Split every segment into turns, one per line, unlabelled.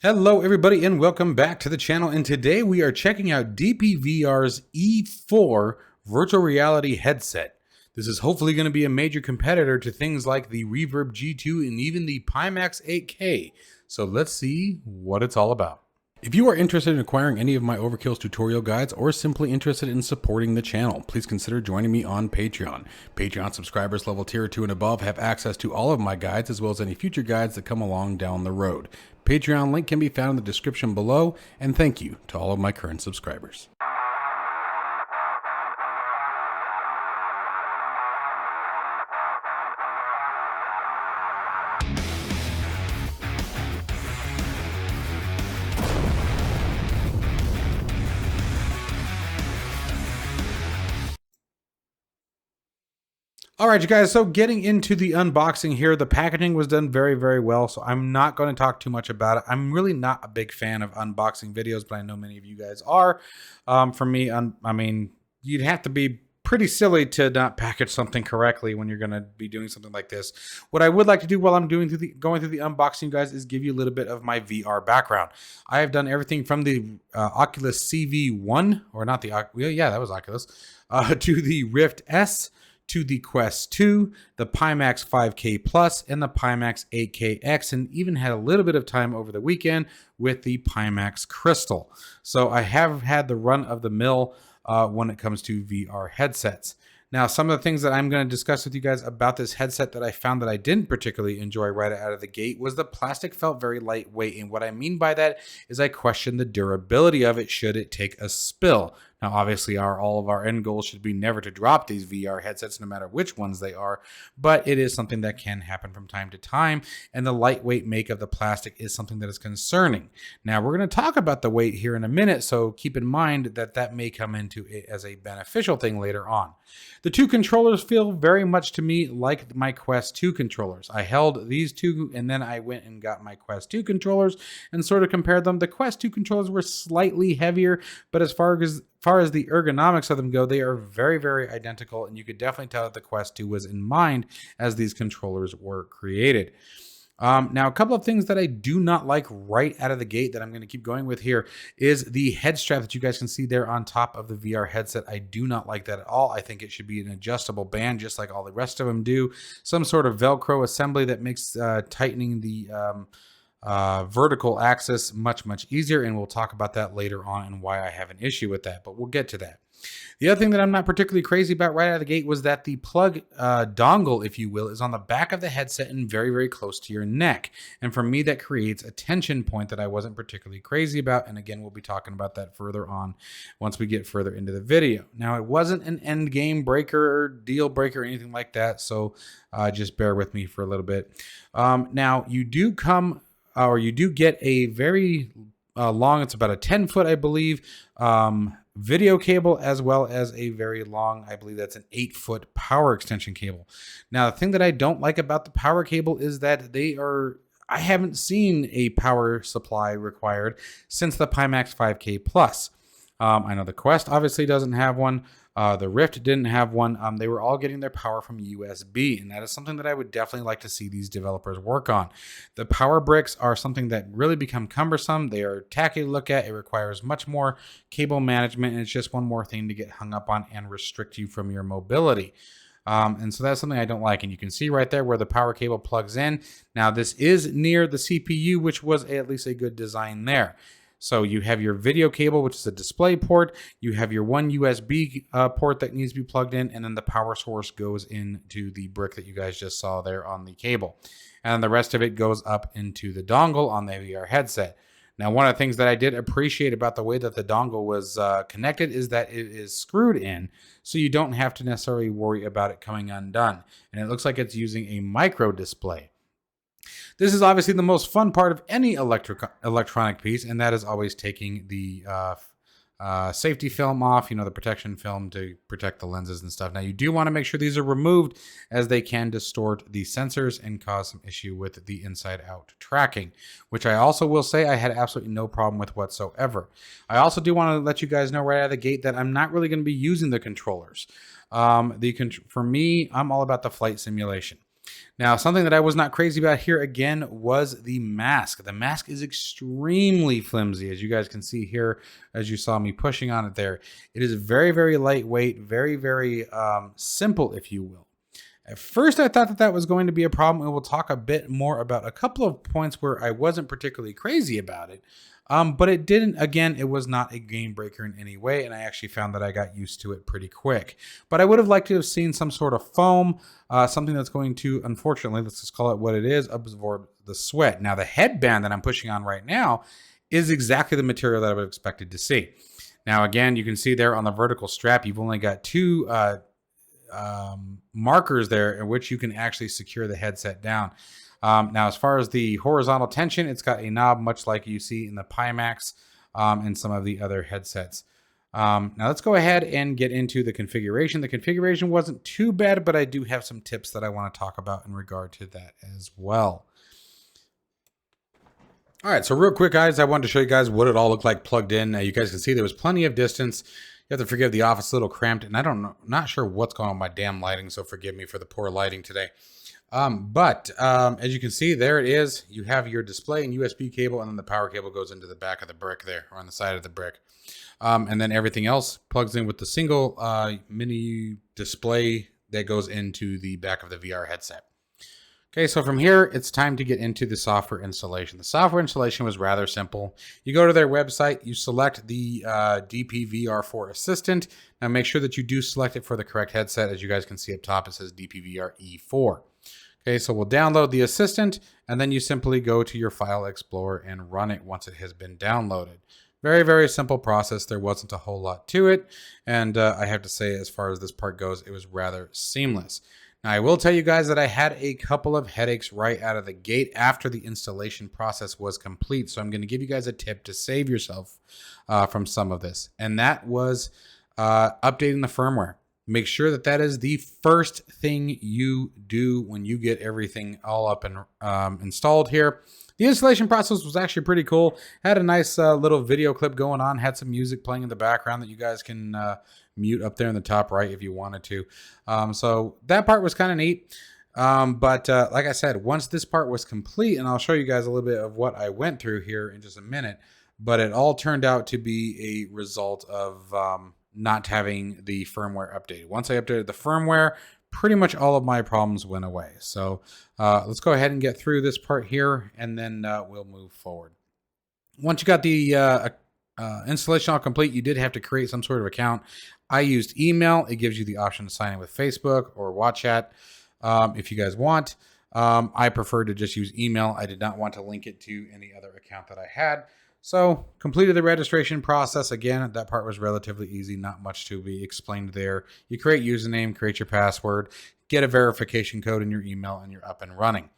Hello everybody and welcome back to the channel, and today we are checking out DPVR's E4 virtual reality headset. This is hopefully going to be a major competitor to things like the Reverb G2 and even the Pimax 8K. So let's see what it's all about. If you are interested in acquiring any of my Overkills tutorial guides or simply interested in supporting the channel, please consider joining me on Patreon. Patreon subscribers level tier 2 and above have access to all of my guides as well as any future guides that come along down the road. Patreon link can be found in the description below, and thank you to all of my current subscribers. All right, you guys, so getting into the unboxing here, the packaging was done very, very well, so I'm not going to talk too much about it. I'm really not a big fan of unboxing videos, but I know many of you guys are. For me, I mean, you'd have to be pretty silly to not package something correctly when you're going to be doing something like this. What I would like to do while I'm going through the unboxing, guys, is give you a little bit of my VR background. I have done everything from the Oculus CV1, or not the, yeah, that was Oculus, to the Rift S, to the Quest 2, the Pimax 5K Plus, and the Pimax 8KX, and even had a little bit of time over the weekend with the Pimax Crystal. So I have had the run of the mill when it comes to VR headsets. Now, some of the things that I'm going to discuss with you guys about this headset that I found that I didn't particularly enjoy right out of the gate was the plastic felt very lightweight. And what I mean by that is I question the durability of it should it take a spill. Now, obviously, all of our end goals should be never to drop these VR headsets, no matter which ones they are, but it is something that can happen from time to time, and the lightweight make of the plastic is something that is concerning. Now, we're going to talk about the weight here in a minute, so keep in mind that that may come into it as a beneficial thing later on. The two controllers feel very much to me like my Quest 2 controllers. I held these two, and then I went and got my Quest 2 controllers and sort of compared them. The Quest 2 controllers were slightly heavier, but as far as the ergonomics of them go, they are very, very identical, and you could definitely tell that the Quest 2 was in mind as these controllers were created. Now, a couple of things that I do not like right out of the gate that I'm going to keep going with here is the head strap that you guys can see there on top of the VR headset. I do not like that at all. I think it should be an adjustable band just like all the rest of them do. Some sort of Velcro assembly that makes tightening the vertical axis much easier, and we'll talk about that later on and why I have an issue with that, but we'll get to that. The other thing that I'm not particularly crazy about right out of the gate was that the plug dongle, if you will, is on the back of the headset and very, very close to your neck. And for me, that creates a tension point that I wasn't particularly crazy about. And again, we'll be talking about that further on once we get further into the video. Now, it wasn't an end game breaker or deal breaker or anything like that, so just bear with me for a little bit. Now, you do get a very long, it's about a 10-foot, I believe, video cable, as well as a very long, I believe that's an 8-foot power extension cable. Now, the thing that I don't like about the power cable is that I haven't seen a power supply required since the Pimax 5K Plus. I know the Quest obviously doesn't have one. The Rift didn't have one. They were all getting their power from USB, and that is something that I would definitely like to see these developers work on. The power bricks are something that really become cumbersome. They are tacky to look at. It requires much more cable management, and it's just one more thing to get hung up on and restrict you from your mobility. And so that's something I don't like. And you can see right there where the power cable plugs in. Now, this is near the CPU, which was at least a good design there. So you have your video cable, which is a display port. You have your one USB port that needs to be plugged in, and then the power source goes into the brick that you guys just saw there on the cable. And the rest of it goes up into the dongle on the VR headset. Now, one of the things that I did appreciate about the way that the dongle was connected is that it is screwed in, so you don't have to necessarily worry about it coming undone. And it looks like it's using a micro display. This is obviously the most fun part of any electronic piece, and that is always taking the safety film off, the protection film to protect the lenses and stuff. Now, you do want to make sure these are removed, as they can distort the sensors and cause some issue with the inside-out tracking, which I also will say I had absolutely no problem with whatsoever. I also do want to let you guys know right out of the gate that I'm not really going to be using the controllers. For me, I'm all about the flight simulation. Now, something that I was not crazy about here again was the mask. The mask is extremely flimsy, as you guys can see here, as you saw me pushing on it there. It is very, very lightweight, very, very simple, if you will. At first, I thought that that was going to be a problem, and we'll talk a bit more about a couple of points where I wasn't particularly crazy about it. But it didn't, again, it was not a game breaker in any way, and I actually found that I got used to it pretty quick. But I would have liked to have seen some sort of foam, something that's going to, unfortunately, let's just call it what it is, absorb the sweat. Now, the headband that I'm pushing on right now is exactly the material that I would have expected to see. Now, again, you can see there on the vertical strap, you've only got two markers there in which you can actually secure the headset down. Now, as far as the horizontal tension, it's got a knob much like you see in the Pimax and some of the other headsets. Now, let's go ahead and get into the configuration. The configuration wasn't too bad, but I do have some tips that I want to talk about in regard to that as well. All right, so real quick, guys, I wanted to show you guys what it all looked like plugged in. You guys can see there was plenty of distance. You have to forgive the office a little cramped, and I don't know, not sure what's going on with my damn lighting, so forgive me for the poor lighting today. As you can see, there it is. You have your display and USB cable, and then the power cable goes into the back of the brick there, or on the side of the brick. And then everything else plugs in with the single mini display that goes into the back of the VR headset. Okay, so from here, it's time to get into the software installation. The software installation was rather simple. You go to their website, you select the DPVR4 Assistant. Now make sure that you do select it for the correct headset. As you guys can see up top, it says DPVR E4. Okay, so we'll download the Assistant, and then you simply go to your File Explorer and run it once it has been downloaded. Very, very simple process. There wasn't a whole lot to it, and I have to say, as far as this part goes, it was rather seamless. Now, I will tell you guys that I had a couple of headaches right out of the gate after the installation process was complete. So I'm going to give you guys a tip to save yourself from some of this. And that was updating the firmware. Make sure that that is the first thing you do when you get everything all up and installed here. The installation process was actually pretty cool. Had a nice little video clip going on. Had some music playing in the background that you guys can mute up there in the top right if you wanted to. So that part was kind of neat. Like I said, once this part was complete, and I'll show you guys a little bit of what I went through here in just a minute, but it all turned out to be a result of not having the firmware updated. Once I updated the firmware, pretty much all of my problems went away. So let's go ahead and get through this part here, and then we'll move forward. Once you got the installation all complete, you did have to create some sort of account. I used email. It gives you the option to sign in with Facebook or WhatsApp if you guys want. I prefer to just use email. I did not want to link it to any other account that I had. So completed the registration process. Again, that part was relatively easy. Not much to be explained there. You create username, create your password, get a verification code in your email, and you're up and running.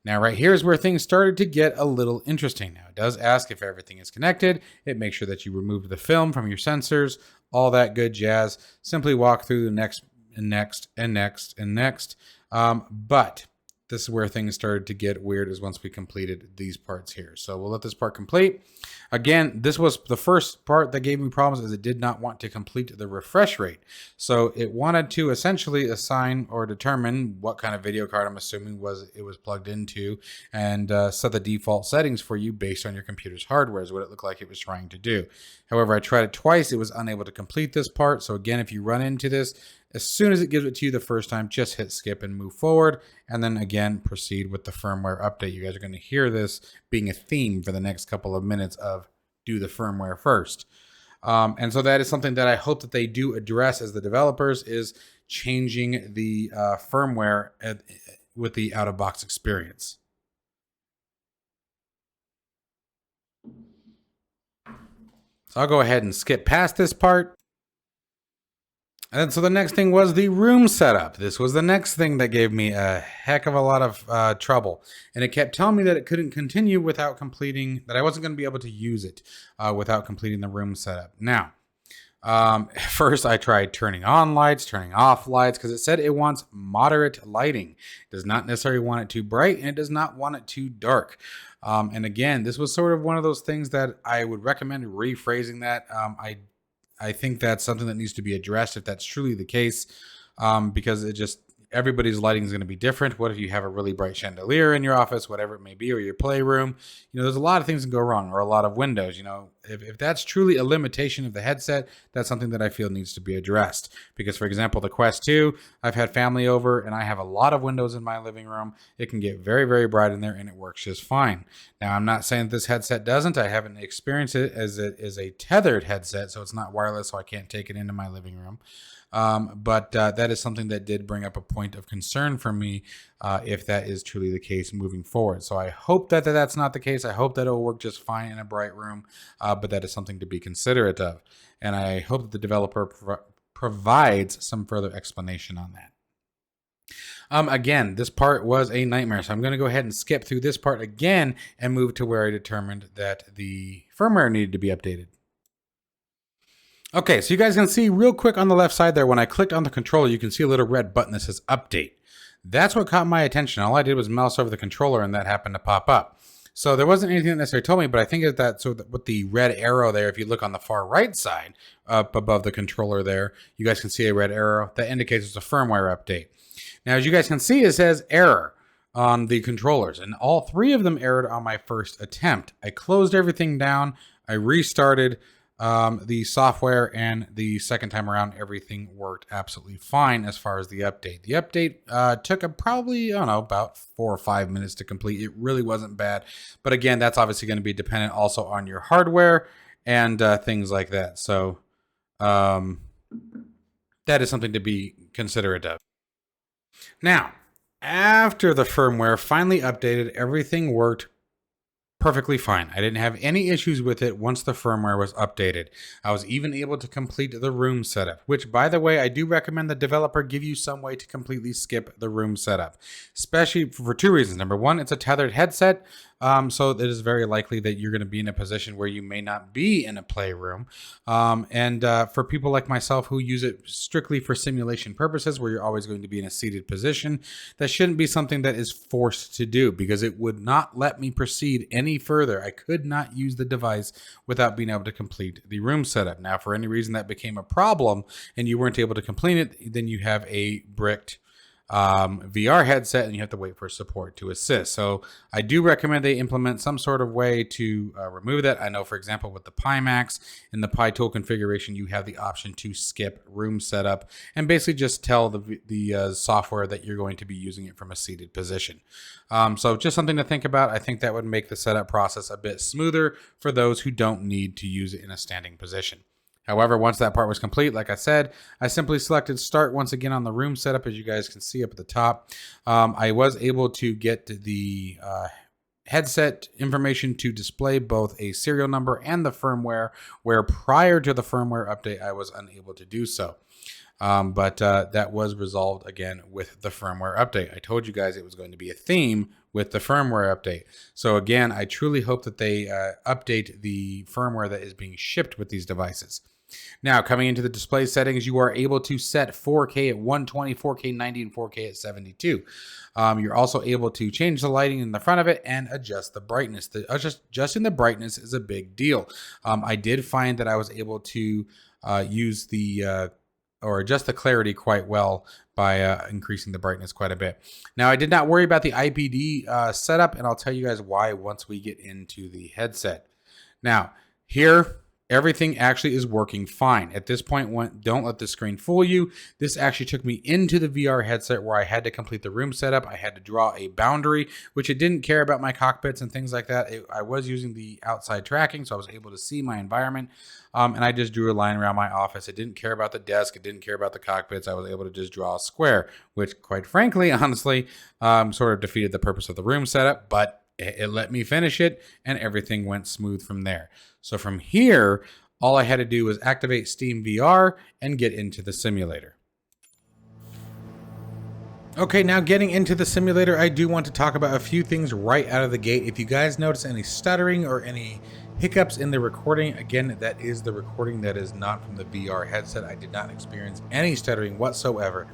Now, right here is where things started to get a little interesting. Now, it does ask if everything is connected. It makes sure that you remove the film from your sensors, all that good jazz. Simply walk through the next and next and next and next. But this is where things started to get weird, is once we completed these parts here. So we'll let this part complete. Again, this was the first part that gave me problems, as it did not want to complete the refresh rate. So it wanted to essentially assign or determine what kind of video card I'm assuming it was plugged into, and set the default settings for you based on your computer's hardware, is what it looked like it was trying to do. However, I tried it twice. It was unable to complete this part. So again, if you run into this, as soon as it gives it to you the first time, just hit skip and move forward. And then again, proceed with the firmware update. You guys are going to hear this being a theme for the next couple of minutes of do the firmware first. And so that is something that I hope that they do address as the developers, is changing the firmware with the out-of-box experience. So I'll go ahead and skip past this part. And so the next thing was the room setup. This was the next thing that gave me a heck of a lot of trouble. And it kept telling me that it couldn't continue without completing, that I wasn't going to be able to use it without completing the room setup. Now, first I tried turning on lights, turning off lights, because it said it wants moderate lighting. It does not necessarily want it too bright, and it does not want it too dark. And again, this was sort of one of those things that I would recommend rephrasing that. I think that's something that needs to be addressed if that's truly the case, because it just, everybody's lighting is going to be different. What if you have a really bright chandelier in your office, whatever it may be, or your playroom? There's a lot of things that go wrong, or a lot of windows. If that's truly a limitation of the headset, that's something that I feel needs to be addressed. Because, for example, the Quest 2, I've had family over, and I have a lot of windows in my living room. It can get very, very bright in there, and it works just fine. Now, I'm not saying this headset doesn't. I haven't experienced it as it is a tethered headset, so it's not wireless, so I can't take it into my living room. But that is something that did bring up a point of concern for me if that is truly the case moving forward. So I hope that that's not the case. I hope that it will work just fine in a bright room, but that is something to be considerate of. And I hope that the developer provides some further explanation on that. Again, this part was a nightmare, so I'm going to go ahead and skip through this part again and move to where I determined that the firmware needed to be updated. Okay, so you guys can see real quick on the left side there, when I clicked on the controller, you can see a little red button that says update. That's what caught my attention. All I did was mouse over the controller and that happened to pop up. So there wasn't anything that necessarily told me, but I think with the red arrow there, if you look on the far right side up above the controller there, you guys can see a red arrow. That indicates it's a firmware update. Now, as you guys can see, it says error on the controllers, and all three of them errored on my first attempt. I closed everything down. I restarted the software, and the second time around, everything worked absolutely fine as far as the update. The update took probably, I don't know, about 4 or 5 minutes to complete. It really wasn't bad. But again, that's obviously going to be dependent also on your hardware and things like that. So that is something to be considerate of. Now, after the firmware finally updated, everything worked perfectly fine. I didn't have any issues with it once the firmware was updated. I was even able to complete the room setup, which, by the way, I do recommend the developer give you some way to completely skip the room setup, especially for 2 reasons. Number one, it's a tethered headset, so it is very likely that you're going to be in a position where you may not be in a playroom. And for people like myself who use it strictly for simulation purposes, where you're always going to be in a seated position, that shouldn't be something that is forced to do, because it would not let me proceed any further. I could not use the device without being able to complete the room setup. Now, for any reason that became a problem and you weren't able to complete it, then you have a bricked VR headset and you have to wait for support to assist. So I do recommend they implement some sort of way to remove that. I know, for example, with the Pimax in the Pi tool configuration, you have the option to skip room setup and basically just tell the software that you're going to be using it from a seated position. So just something to think about. I think that would make the setup process a bit smoother for those who don't need to use it in a standing position. However, once that part was complete, like I said, I simply selected start once again on the room setup, as you guys can see up at the top. I was able to get the headset information to display both a serial number and the firmware, where prior to the firmware update, I was unable to do so. But that was resolved again with the firmware update. I told you guys it was going to be a theme with the firmware update. So again, I truly hope that they update the firmware that is being shipped with these devices. Now, coming into the display settings, you are able to set 4K at 120, 4K 90, and 4K at 72. You're also able to change the lighting in the front of it and adjust the brightness. Adjusting the brightness is a big deal. I did find that I was able to use or adjust the clarity quite well by increasing the brightness quite a bit. Now, I did not worry about the IPD setup, and I'll tell you guys why once we get into the headset. Now, here, everything actually is working fine. At this point, don't let the screen fool you. This actually took me into the VR headset where I had to complete the room setup. I had to draw a boundary, which it didn't care about my cockpits and things like that. I was using the outside tracking, so I was able to see my environment. And I just drew a line around my office. It didn't care about the desk. It didn't care about the cockpits. I was able to just draw a square, which quite frankly, honestly, sort of defeated the purpose of the room setup, but it let me finish it and everything went smooth from there. So from here, all I had to do was activate Steam VR and get into the simulator. Okay, now getting into the simulator, I do want to talk about a few things right out of the gate. If you guys notice any stuttering or any hiccups in the recording, again, that is the recording, that is not from the VR headset. I did not experience any stuttering whatsoever.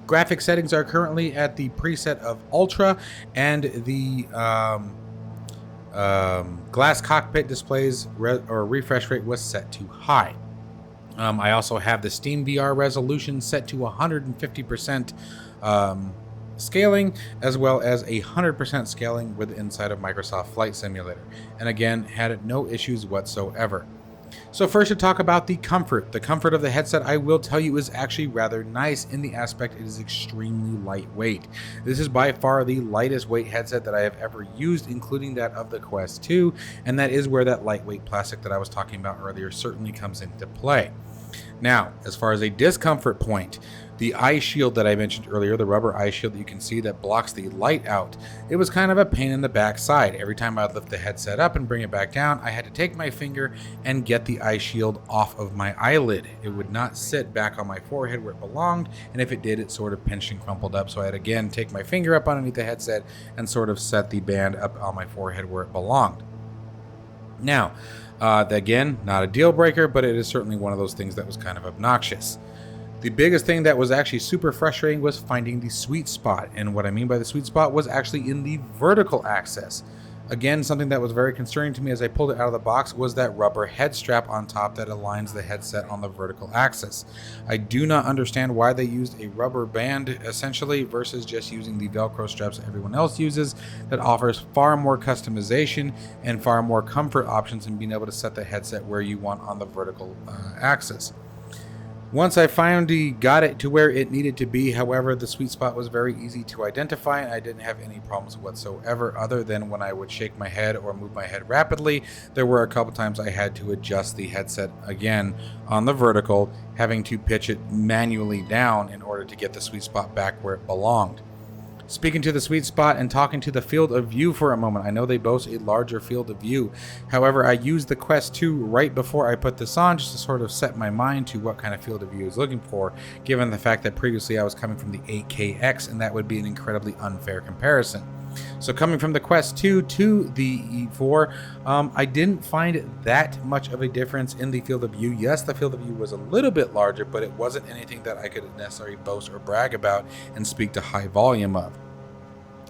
Graphic settings are currently at the preset of Ultra, and the glass cockpit displays refresh rate was set to high. I also have the Steam VR resolution set to 150%. scaling, as well as 100% scaling with inside of Microsoft Flight Simulator, and again had no issues whatsoever. So first, to talk about the comfort. The comfort of the headset, I will tell you, is actually rather nice in the aspect it is extremely lightweight. This is by far the lightest weight headset that I have ever used, including that of the Quest 2, and that is where that lightweight plastic that I was talking about earlier certainly comes into play. Now, as far as a discomfort point, the eye shield that I mentioned earlier, the rubber eye shield that you can see that blocks the light out, it was kind of a pain in the backside. Every time I'd lift the headset up and bring it back down, I had to take my finger and get the eye shield off of my eyelid. It would not sit back on my forehead where it belonged, and if it did, it sort of pinched and crumpled up. So I had to again take my finger up underneath the headset and sort of set the band up on my forehead where it belonged. Now, again, not a deal breaker, but it is certainly one of those things that was kind of obnoxious. The biggest thing that was actually super frustrating was finding the sweet spot. And what I mean by the sweet spot was actually in the vertical axis. Again, something that was very concerning to me as I pulled it out of the box was that rubber head strap on top that aligns the headset on the vertical axis. I do not understand why they used a rubber band essentially versus just using the Velcro straps everyone else uses that offers far more customization and far more comfort options in being able to set the headset where you want on the vertical axis. Once I finally got it to where it needed to be, however, the sweet spot was very easy to identify, and I didn't have any problems whatsoever other than when I would shake my head or move my head rapidly. There were a couple times I had to adjust the headset again on the vertical, having to pitch it manually down in order to get the sweet spot back where it belonged. Speaking to the sweet spot and talking to the field of view for a moment, I know they boast a larger field of view. However, I used the Quest 2 right before I put this on just to sort of set my mind to what kind of field of view I was looking for, given the fact that previously I was coming from the 8KX, and that would be an incredibly unfair comparison. So coming from the Quest 2 to the E4, I didn't find that much of a difference in the field of view. Yes, the field of view was a little bit larger, but it wasn't anything that I could necessarily boast or brag about and speak to high volume of.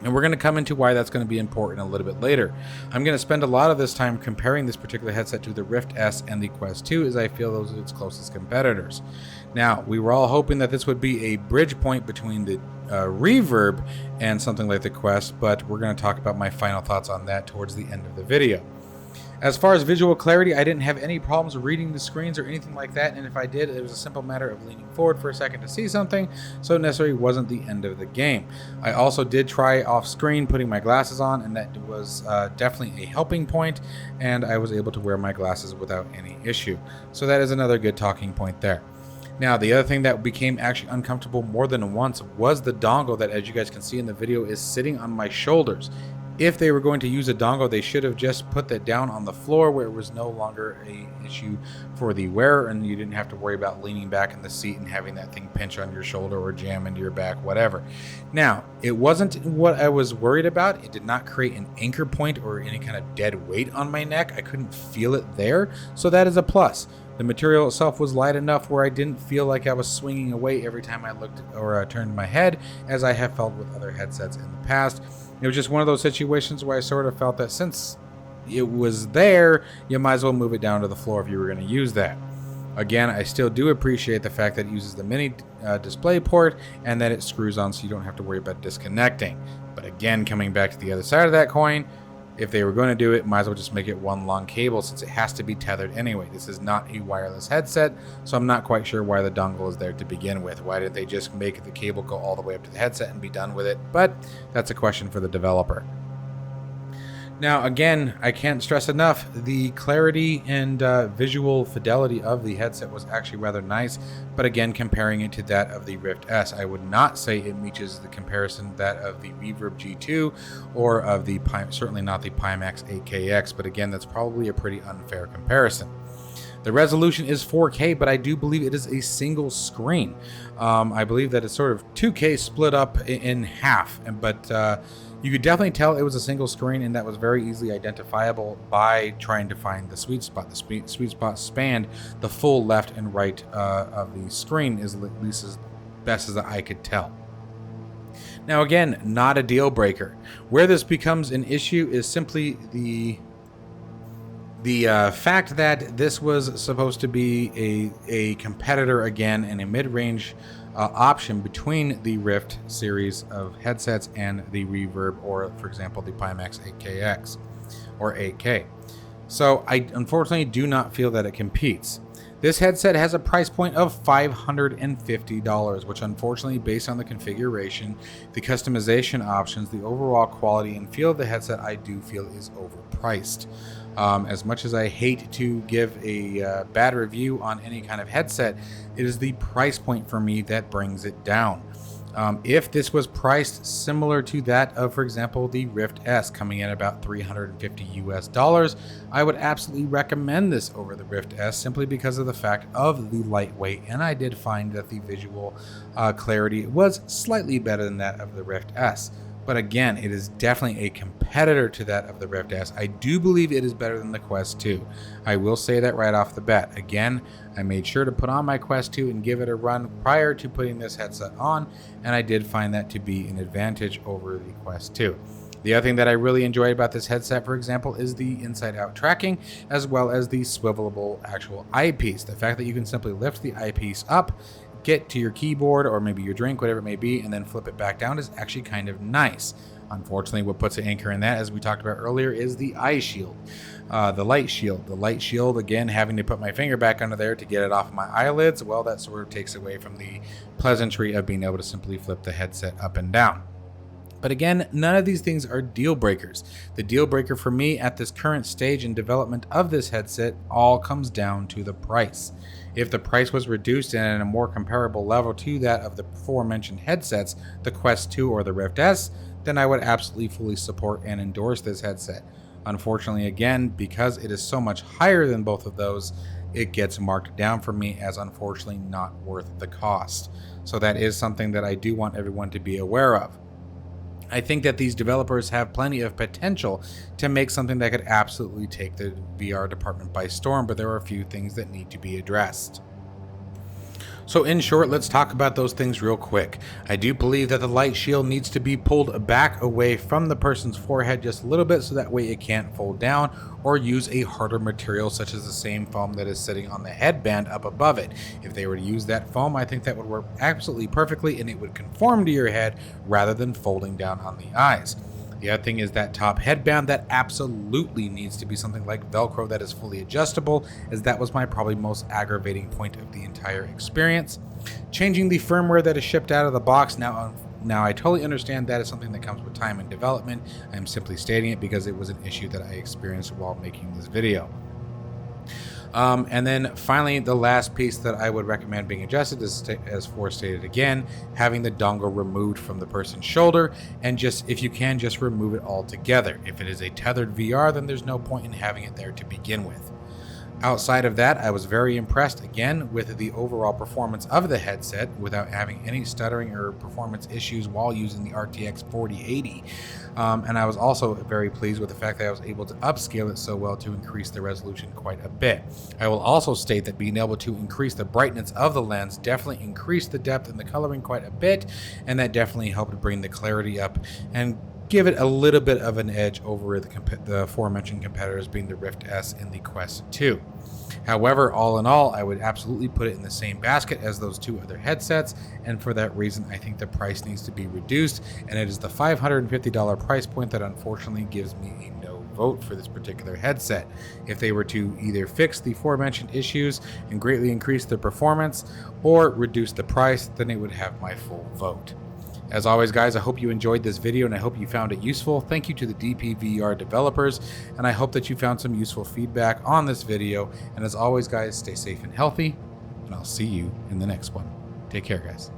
And we're going to come into why that's going to be important a little bit later. I'm going to spend a lot of this time comparing this particular headset to the Rift S and the Quest 2, as I feel those are its closest competitors. Now, we were all hoping that this would be a bridge point between the Reverb and something like the Quest, but we're going to talk about my final thoughts on that towards the end of the video. As far as visual clarity, I didn't have any problems reading the screens or anything like that, and if I did, it was a simple matter of leaning forward for a second to see something, so it necessarily wasn't the end of the game. I also did try off screen putting my glasses on, and that was definitely a helping point, and I was able to wear my glasses without any issue. So that is another good talking point there. Now, the other thing that became actually uncomfortable more than once was the dongle that, as you guys can see in the video, is sitting on my shoulders. If they were going to use a dongle, they should have just put that down on the floor where it was no longer an issue for the wearer, and you didn't have to worry about leaning back in the seat and having that thing pinch on your shoulder or jam into your back, whatever. Now, it wasn't what I was worried about. It did not create an anchor point or any kind of dead weight on my neck. I couldn't feel it there, so that is a plus. The material itself was light enough where I didn't feel like I was swinging away every time I looked or turned my head, as I have felt with other headsets in the past. It was just one of those situations where I sort of felt that since it was there, you might as well move it down to the floor if you were going to use that. Again, I still do appreciate the fact that it uses the mini display port and that it screws on so you don't have to worry about disconnecting. But again, coming back to the other side of that coin, if they were going to do it, might as well just make it one long cable since it has to be tethered anyway. This is not a wireless headset, so I'm not quite sure why the dongle is there to begin with. Why did they just make the cable go all the way up to the headset and be done with it? But that's a question for the developer. Now, again, I can't stress enough, the clarity and visual fidelity of the headset was actually rather nice, but again, comparing it to that of the Rift S, I would not say it meets the comparison that of the Reverb G2 or of the certainly not the Pimax 8KX, but again, that's probably a pretty unfair comparison. The resolution is 4K, but I do believe it is a single screen. I believe that it's sort of 2K split up in half, but you could definitely tell it was a single screen, and that was very easily identifiable by trying to find the sweet spot. The sweet spot spanned the full left and right of the screen, is at least as best as I could tell. Now again, not a deal breaker. Where this becomes an issue is simply the The fact that this was supposed to be a competitor again and a mid-range option between the Rift series of headsets and the Reverb, or for example the Pimax 8KX or 8K. So I unfortunately do not feel that it competes. This headset has a price point of $550, which unfortunately, based on the configuration, the customization options, the overall quality and feel of the headset, I do feel is overpriced. As much as I hate to give a bad review on any kind of headset, it is the price point for me that brings it down. If this was priced similar to that of, for example, the Rift S, coming in about $350 US, I would absolutely recommend this over the Rift S, simply because of the fact of the lightweight, and I did find that the visual clarity was slightly better than that of the Rift S. But again, it is definitely a competitor to that of the Rift S. I do believe it is better than the Quest 2. I will say that right off the bat. Again, I made sure to put on my Quest 2 and give it a run prior to putting this headset on, and I did find that to be an advantage over the Quest 2. The other thing that I really enjoy about this headset, for example, is the inside-out tracking, as well as the swivelable actual eyepiece. The fact that you can simply lift the eyepiece up, get to your keyboard or maybe your drink, whatever it may be, and then flip it back down is actually kind of nice. Unfortunately, what puts an anchor in that, as we talked about earlier, is the eye shield, the light shield. The light shield, again, having to put my finger back under there to get it off my eyelids, well, that sort of takes away from the pleasantry of being able to simply flip the headset up and down. But again, none of these things are deal breakers. The deal breaker for me at this current stage in development of this headset all comes down to the price. If the price was reduced and at a more comparable level to that of the aforementioned headsets, the Quest 2 or the Rift S, then I would absolutely fully support and endorse this headset. Unfortunately, again, because it is so much higher than both of those, it gets marked down for me as unfortunately not worth the cost. So that is something that I do want everyone to be aware of. I think that these developers have plenty of potential to make something that could absolutely take the VR department by storm, but there are a few things that need to be addressed. So in short, let's talk about those things real quick. I do believe that the light shield needs to be pulled back away from the person's forehead just a little bit, so that way it can't fold down, or use a harder material such as the same foam that is sitting on the headband up above it. If they were to use that foam, I think that would work absolutely perfectly, and it would conform to your head rather than folding down on the eyes. The other thing is that top headband, that absolutely needs to be something like Velcro that is fully adjustable, as that was my probably most aggravating point of the entire experience. Changing the firmware that is shipped out of the box, now I totally understand that is something that comes with time and development. I'm simply stating it because it was an issue that I experienced while making this video. And then finally, the last piece that I would recommend being adjusted is, as stated again, having the dongle removed from the person's shoulder, and just, if you can, just remove it altogether. If it is a tethered VR, then there's no point in having it there to begin with. Outside of that, I was very impressed again with the overall performance of the headset without having any stuttering or performance issues while using the RTX 4080. And I was also very pleased with the fact that I was able to upscale it so well to increase the resolution quite a bit. I will also state that being able to increase the brightness of the lens definitely increased the depth and the coloring quite a bit, and that definitely helped bring the clarity up and give it a little bit of an edge over the aforementioned competitors, being the Rift S and the Quest 2. However, all in all, I would absolutely put it in the same basket as those two other headsets, and for that reason, I think the price needs to be reduced, and it is the $550 price point that unfortunately gives me a no vote for this particular headset. If they were to either fix the aforementioned issues and greatly increase the performance, or reduce the price, then it would have my full vote. As always, guys, I hope you enjoyed this video and I hope you found it useful. Thank you to the DPVR developers, and I hope that you found some useful feedback on this video. And as always, guys, stay safe and healthy, and I'll see you in the next one. Take care, guys.